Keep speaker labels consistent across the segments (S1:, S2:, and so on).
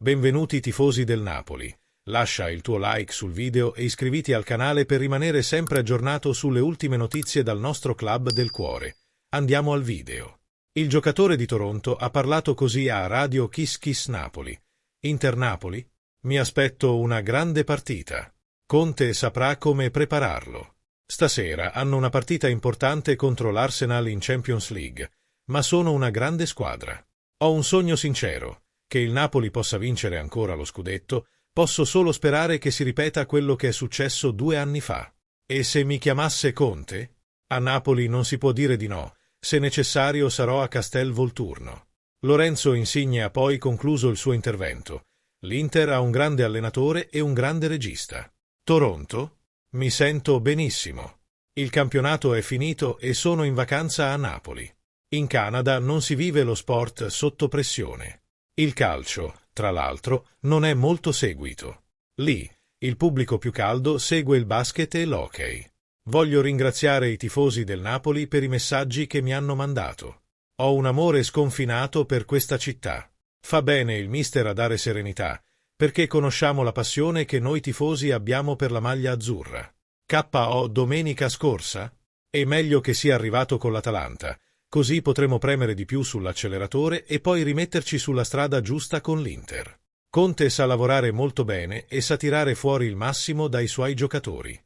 S1: Benvenuti tifosi del Napoli. Lascia il tuo like sul video e iscriviti al canale per rimanere sempre aggiornato sulle ultime notizie dal nostro club del cuore. Andiamo al video. Il giocatore di Toronto ha parlato così a Radio Kiss Kiss Napoli. Inter Napoli? Mi aspetto una grande partita. Conte saprà come prepararlo. Stasera hanno una partita importante contro l'Arsenal in Champions League, ma sono una grande squadra. Ho un sogno sincero, che il Napoli possa vincere ancora lo scudetto. Posso solo sperare che si ripeta quello che è successo 2 anni fa. E se mi chiamasse Conte? A Napoli non si può dire di no. Se necessario sarò a Castel Volturno. Lorenzo Insigne ha poi concluso il suo intervento. L'Inter ha un grande allenatore e un grande regista. Toronto? Mi sento benissimo. Il campionato è finito e sono in vacanza a Napoli. In Canada non si vive lo sport sotto pressione. Il calcio, tra l'altro, non è molto seguito. Lì, il pubblico più caldo segue il basket e l'hockey. Voglio ringraziare i tifosi del Napoli per i messaggi che mi hanno mandato. Ho un amore sconfinato per questa città. Fa bene il mister a dare serenità, perché conosciamo la passione che noi tifosi abbiamo per la maglia azzurra. KO domenica scorsa? È meglio che sia arrivato con l'Atalanta. Così potremo premere di più sull'acceleratore e poi rimetterci sulla strada giusta con l'Inter. Conte sa lavorare molto bene e sa tirare fuori il massimo dai suoi giocatori.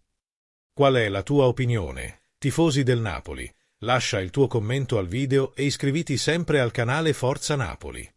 S1: Qual è la tua opinione, tifosi del Napoli? Lascia il tuo commento al video e iscriviti sempre al canale Forza Napoli.